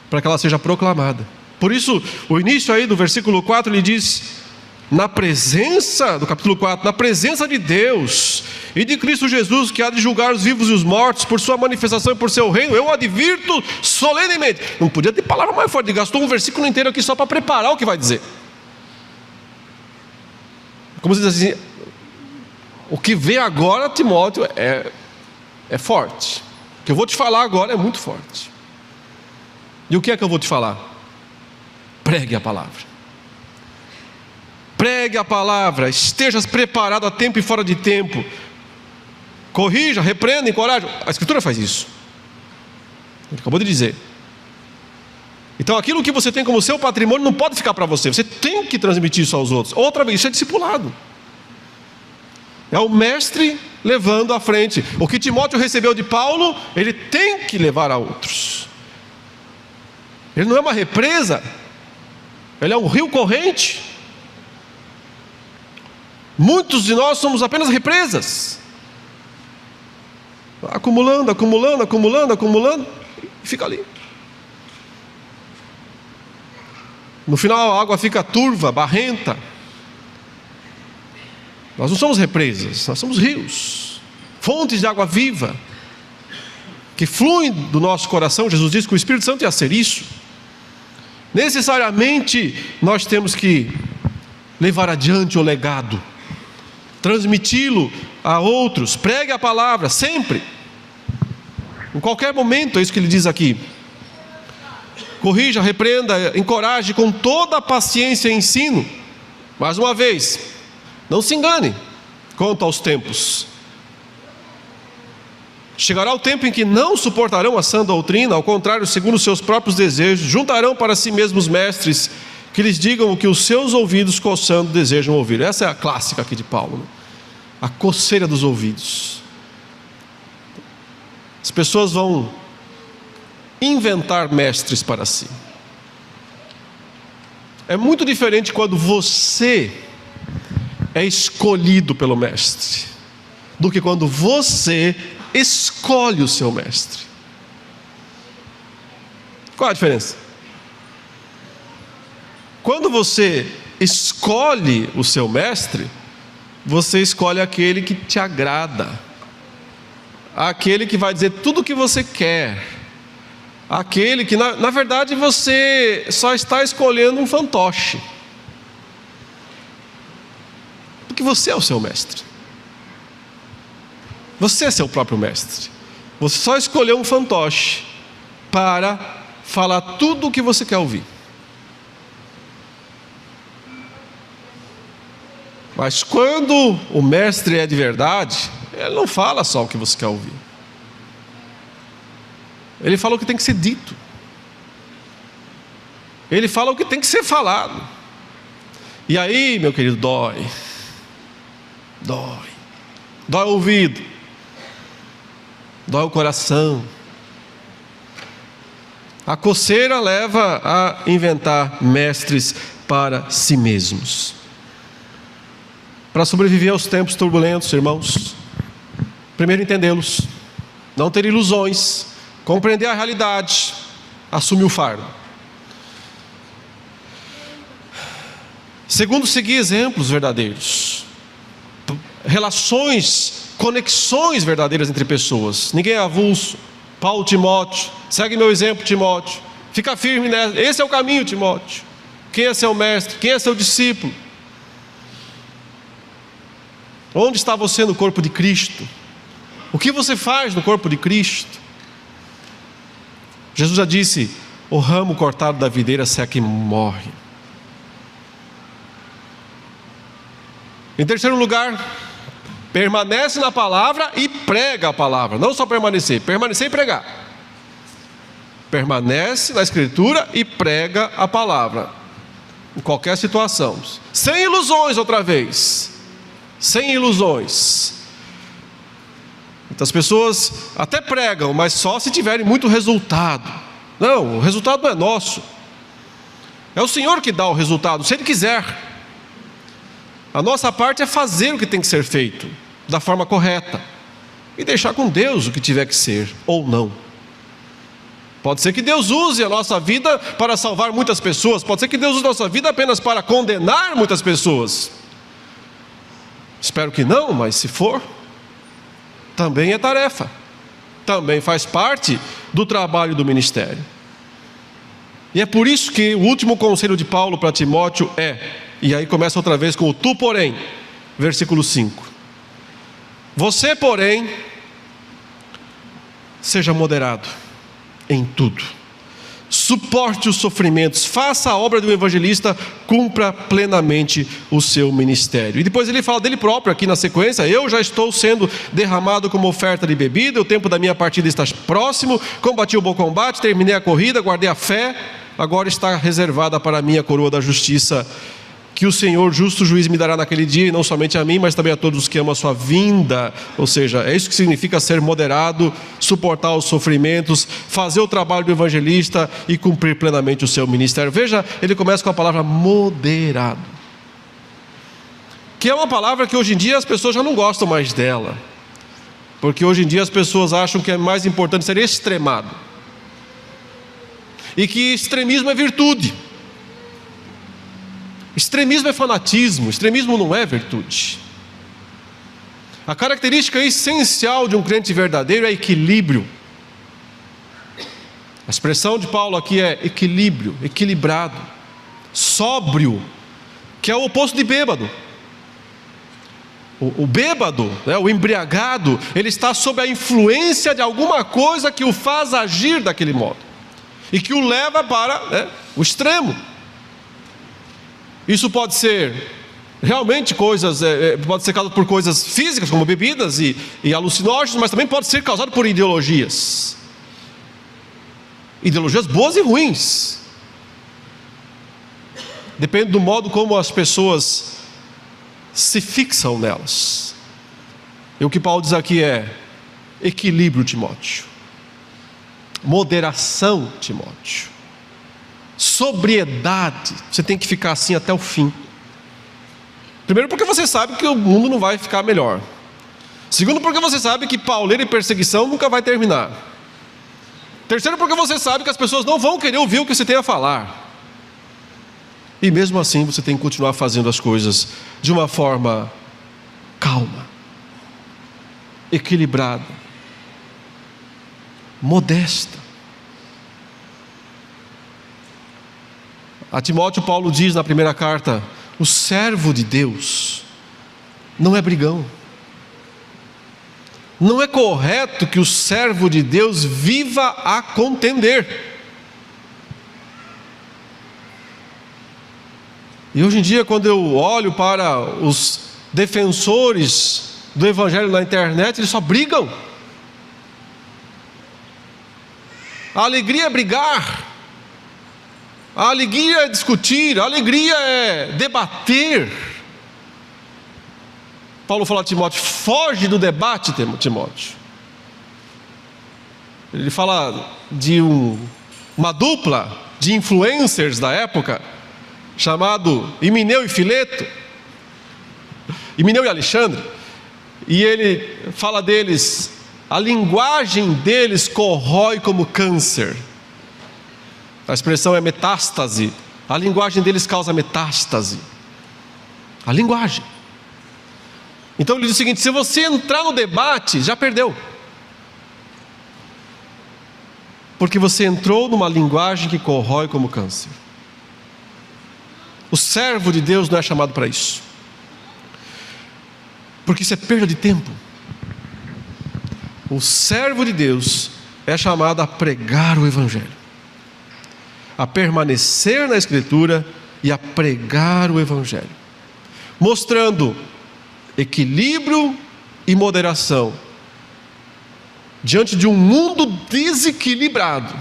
para que ela seja proclamada. Por isso, o início aí do versículo 4, ele diz, na presença, do capítulo 4, na presença de Deus e de Cristo Jesus, que há de julgar os vivos e os mortos por sua manifestação e por seu reino, eu advirto solenemente. Não podia ter palavra mais forte, gastou um versículo inteiro aqui só para preparar o que vai dizer. Como se diz assim, o que vem agora, Timóteo, é forte. O que eu vou te falar agora é muito forte. E o que é que eu vou te falar? Pregue a palavra. Pregue a palavra, estejas preparado a tempo e fora de tempo. Corrija, repreenda, encoraje. A Escritura faz isso. Ele acabou de dizer. Então aquilo que você tem como seu patrimônio não pode ficar para você. Você tem que transmitir isso aos outros. Outra vez, isso é discipulado. É o mestre levando à frente. O que Timóteo recebeu de Paulo, ele tem que levar a outros. Ele não é uma represa. Ele é um rio corrente. Muitos de nós somos apenas represas, acumulando, e fica ali. No final a água fica turva, barrenta. Nós não somos represas, nós somos rios, fontes de água viva, que fluem do nosso coração. Jesus disse que o Espírito Santo ia ser isso. Necessariamente nós temos que levar adiante o legado, transmiti-lo a outros. Pregue a palavra sempre, em qualquer momento. É isso que ele diz aqui. Corrija, repreenda, encoraje com toda a paciência e ensino. Mais uma vez, não se engane quanto aos tempos. Chegará o tempo em que não suportarão a sã doutrina, ao contrário, segundo os seus próprios desejos, juntarão para si mesmos mestres que lhes digam o que os seus ouvidos coçando desejam ouvir. Essa é a clássica aqui de Paulo, né? A coceira dos ouvidos. As pessoas vão inventar mestres para si. É muito diferente quando você é escolhido pelo mestre, do que quando você escolhe o seu mestre. Qual a diferença? Quando você escolhe o seu mestre, você escolhe aquele que te agrada, aquele que vai dizer tudo o que você quer, aquele que na verdade você só está escolhendo um fantoche, porque você é o seu mestre. Você é seu próprio mestre. Você só escolheu um fantoche para falar tudo o que você quer ouvir. Mas quando o mestre é de verdade, ele não fala só o que você quer ouvir. Ele fala o que tem que ser dito. Ele fala o que tem que ser falado. E aí, meu querido, dói o ouvido, dói o coração. A coceira leva a inventar mestres para si mesmos. Para sobreviver aos tempos turbulentos, irmãos, primeiro entendê-los, não ter ilusões, compreender a realidade, assumir o fardo. Segundo, seguir exemplos verdadeiros, relações, conexões verdadeiras entre pessoas. Ninguém é avulso. Paulo, Timóteo, segue meu exemplo, Timóteo, fica firme nessa. Esse é o caminho, Timóteo. Quem é seu mestre? Quem é seu discípulo? Onde está você no corpo de Cristo? O que você faz no corpo de Cristo? Jesus já disse: o ramo cortado da videira seca e morre. Em terceiro lugar, permanece na palavra e prega a palavra. Não só permanecer e pregar. Permanece na Escritura e prega a palavra, em qualquer situação. Sem ilusões, outra vez. Sem ilusões. Muitas pessoas até pregam, mas só se tiverem muito resultado. Não, o resultado não é nosso. É o Senhor que dá o resultado, se Ele quiser. A nossa parte é fazer o que tem que ser feito, da forma correta. E deixar com Deus o que tiver que ser, ou não. Pode ser que Deus use a nossa vida para salvar muitas pessoas. Pode ser que Deus use a nossa vida apenas para condenar muitas pessoas. Espero que não, mas se for, também é tarefa. Também faz parte do trabalho do ministério. E é por isso que o último conselho de Paulo para Timóteo e aí começa outra vez com o tu, porém, versículo 5. Você, porém, seja moderado em tudo. Suporte os sofrimentos, faça a obra de um evangelista, cumpra plenamente o seu ministério. E depois ele fala dele próprio aqui na sequência: eu já estou sendo derramado como oferta de bebida, o tempo da minha partida está próximo, combati o bom combate, terminei a corrida, guardei a fé, agora está reservada para mim a coroa da justiça, que o Senhor, justo juiz, me dará naquele dia, e não somente a mim, mas também a todos os que amam a sua vinda. Ou seja, é isso que significa ser moderado, suportar os sofrimentos, fazer o trabalho do evangelista e cumprir plenamente o seu ministério. Veja, ele começa com a palavra moderado, que é uma palavra que hoje em dia as pessoas já não gostam mais dela, porque hoje em dia as pessoas acham que é mais importante ser extremado, e que extremismo é virtude. Extremismo é fanatismo, extremismo não é virtude. A característica essencial de um crente verdadeiro é equilíbrio. A expressão de Paulo aqui é equilíbrio, equilibrado, sóbrio, que é o oposto de bêbado. O bêbado, o embriagado, ele está sob a influência de alguma coisa que o faz agir daquele modo, e que o leva para o extremo. Isso pode ser realmente pode ser causado por coisas físicas, como bebidas e alucinógenos, mas também pode ser causado por ideologias. Ideologias boas e ruins. Depende do modo como as pessoas se fixam nelas. E o que Paulo diz aqui é equilíbrio, Timóteo. Moderação, Timóteo. Sobriedade. Você tem que ficar assim até o fim. Primeiro, porque você sabe que o mundo não vai ficar melhor. Segundo, porque você sabe que pauleira e perseguição nunca vai terminar. Terceiro, porque você sabe que as pessoas não vão querer ouvir o que você tem a falar. E mesmo assim você tem que continuar fazendo as coisas de uma forma calma, equilibrada, modesta. A Timóteo, Paulo diz na primeira carta: o servo de Deus não é brigão. Não é correto que o servo de Deus viva a contender. E hoje em dia, quando eu olho para os defensores do evangelho na internet, eles só brigam. A alegria é brigar. A alegria é discutir, a alegria é debater. Paulo fala a Timóteo: foge do debate, Timóteo. Ele fala de uma dupla de influencers da época, chamado Himeneu e Fileto, Himeneu e Alexandre, e ele fala deles: a linguagem deles corrói como câncer. A expressão é metástase. A linguagem deles causa metástase. A linguagem. Então ele diz o seguinte: se você entrar no debate, já perdeu. Porque você entrou numa linguagem que corrói como câncer. O servo de Deus não é chamado para isso. porque isso é perda de tempo. O servo de Deus é chamado a pregar o Evangelho, a permanecer na Escritura e a pregar o Evangelho, mostrando equilíbrio e moderação diante de um mundo desequilibrado,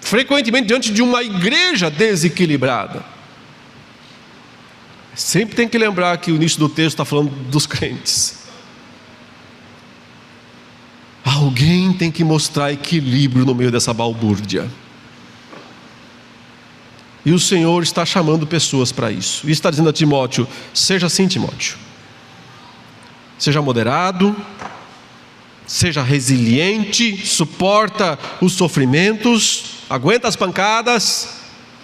frequentemente diante de uma igreja desequilibrada. Sempre tem que lembrar que o início do texto está falando dos crentes. Alguém tem que mostrar equilíbrio no meio dessa balbúrdia. E o Senhor está chamando pessoas para isso. E está dizendo a Timóteo: seja assim, Timóteo. Seja moderado, seja resiliente, suporta os sofrimentos, aguenta as pancadas.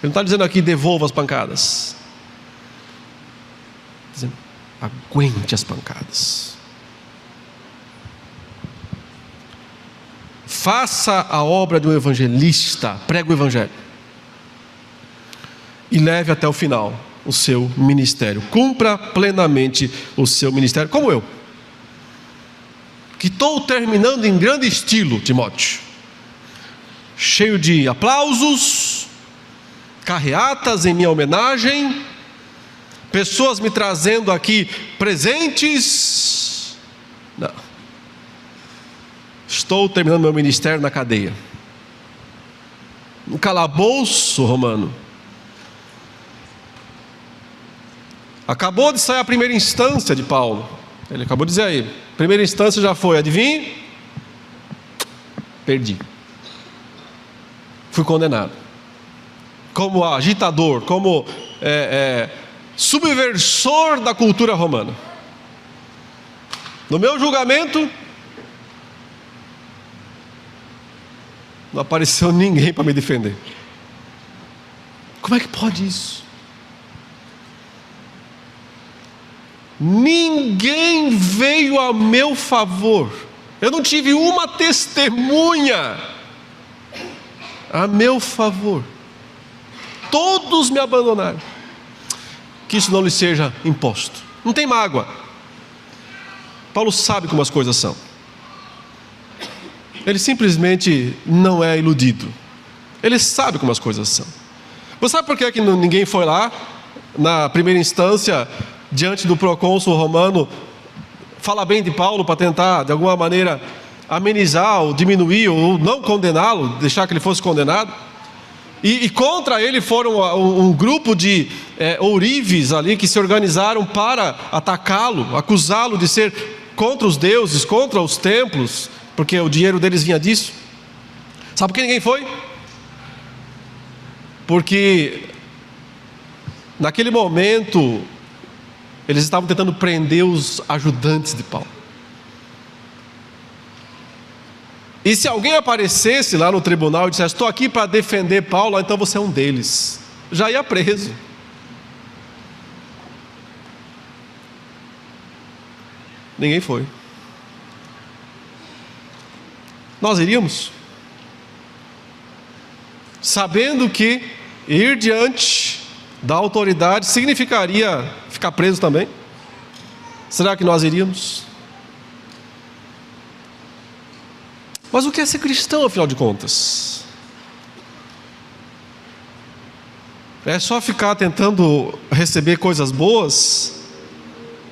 Ele não está dizendo aqui devolva as pancadas. Está dizendo, aguente as pancadas. Faça a obra de um evangelista, pregue o Evangelho. E leve até o final o seu ministério. Cumpra plenamente o seu ministério, como eu, que estou terminando em grande estilo, Timóteo. Cheio de aplausos, carreatas em minha homenagem, pessoas me trazendo aqui presentes. Não. Estou terminando meu ministério na cadeia, no calabouço romano. Acabou de sair a primeira instância de Paulo. Ele acabou de dizer aí, primeira instância já foi, adivinhe? Perdi. Fui condenado. Como agitador, como subversor da cultura romana. No meu julgamento, não apareceu ninguém para me defender. Como é que pode isso? Ninguém veio a meu favor. Eu não tive uma testemunha a meu favor. Todos me abandonaram. Que isso não lhe seja imposto. Não tem mágoa. Paulo sabe como as coisas são. Ele simplesmente não é iludido. Ele sabe como as coisas são. Você sabe por que ninguém foi lá na primeira instância diante do procônsul romano falar bem de Paulo para tentar de alguma maneira amenizar ou diminuir ou não condená-lo, deixar que ele fosse condenado? E contra ele foram um grupo de ourives ali que se organizaram para atacá-lo, acusá-lo de ser contra os deuses, contra os templos, porque o dinheiro deles vinha disso. Sabe por que ninguém foi? Porque naquele momento eles estavam tentando prender os ajudantes de Paulo. E se alguém aparecesse lá no tribunal e dissesse: estou aqui para defender Paulo, então você é um deles, já ia preso. Ninguém foi. Nós iríamos, sabendo que ir diante da autoridade significaria ficar preso também. Será que nós iríamos? Mas o que é ser cristão, afinal de contas? É só ficar tentando receber coisas boas?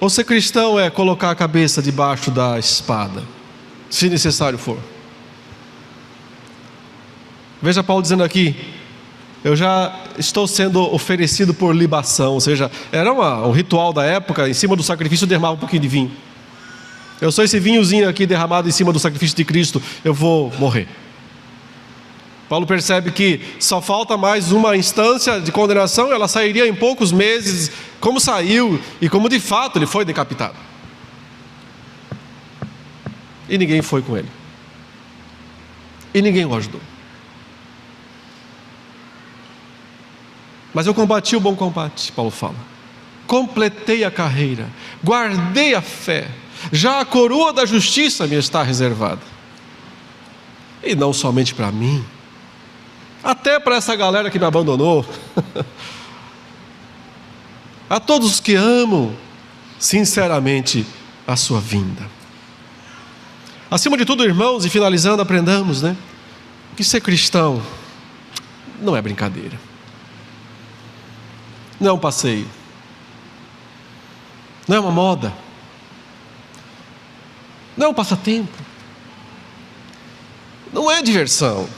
Ou ser cristão é colocar a cabeça debaixo da espada, se necessário for? Veja Paulo dizendo aqui: eu já estou sendo oferecido por libação. Ou seja, era um ritual da época. Em cima do sacrifício derramava um pouquinho de vinho. Eu sou esse vinhozinho aqui derramado em cima do sacrifício de Cristo, eu vou morrer. Paulo percebe que só falta mais uma instância de condenação. Ela sairia em poucos meses, como saiu e como de fato ele foi decapitado. E ninguém foi com ele, e ninguém o ajudou. Mas eu combati o bom combate, Paulo fala. Completei a carreira, guardei a fé. Já a coroa da justiça me está reservada. E não somente para mim, até para essa galera que me abandonou. A todos os que amam sinceramente a sua vinda. Acima de tudo, irmãos, e finalizando, aprendamos, que ser cristão não é brincadeira. Não é um passeio. Não é uma moda. Não é um passatempo. Não é diversão.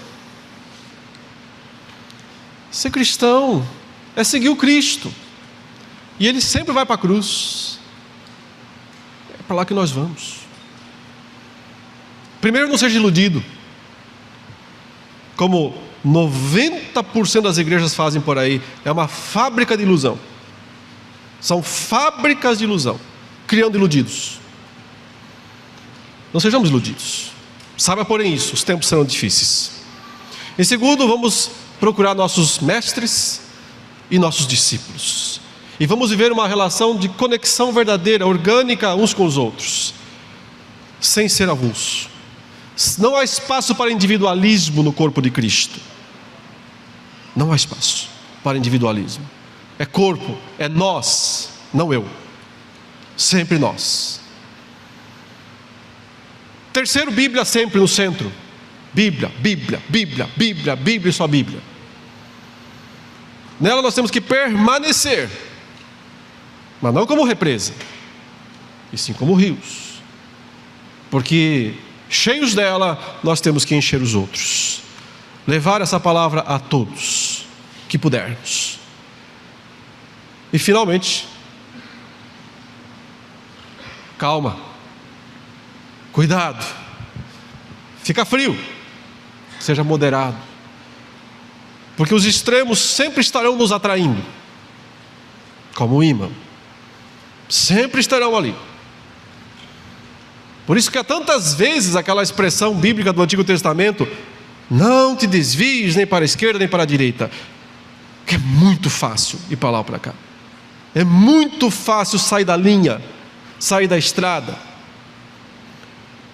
Ser cristão é seguir o Cristo. E Ele sempre vai para a cruz. É para lá que nós vamos. Primeiro, não seja iludido. Como 90% das igrejas fazem por aí. É uma fábrica de ilusão. São fábricas de ilusão, criando iludidos. Não sejamos iludidos. Saiba, porém, isso, os tempos serão difíceis. Em segundo, vamos procurar nossos mestres e nossos discípulos. E vamos viver uma relação de conexão verdadeira, orgânica uns com os outros, sem ser avulso. Não há espaço para individualismo no corpo de Cristo. Não há espaço para individualismo. É corpo, é nós, não eu. Sempre nós. Terceiro, Bíblia sempre no centro. Bíblia, Bíblia, Bíblia, Bíblia, Bíblia e só Bíblia. Nela nós temos que permanecer, mas não como represa, e sim como rios. Porque cheios dela, nós temos que encher os outros. Levar essa palavra a todos que pudermos. E finalmente, calma, cuidado, fica frio, seja moderado, porque os extremos sempre estarão nos atraindo, como o imã, sempre estarão ali. Por isso que há tantas vezes aquela expressão bíblica do Antigo Testamento: não te desvies nem para a esquerda nem para a direita, que é muito fácil ir para lá ou para cá. É muito fácil sair da linha, sair da estrada.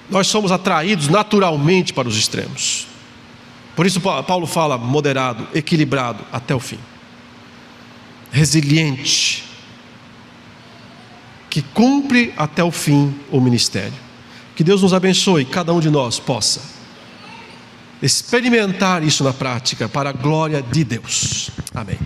Nós somos atraídos naturalmente para os extremos. Por isso Paulo fala moderado, equilibrado até o fim. Resiliente, que cumpre até o fim o ministério. Que Deus nos abençoe, cada um de nós possa experimentar isso na prática para a glória de Deus. Amém.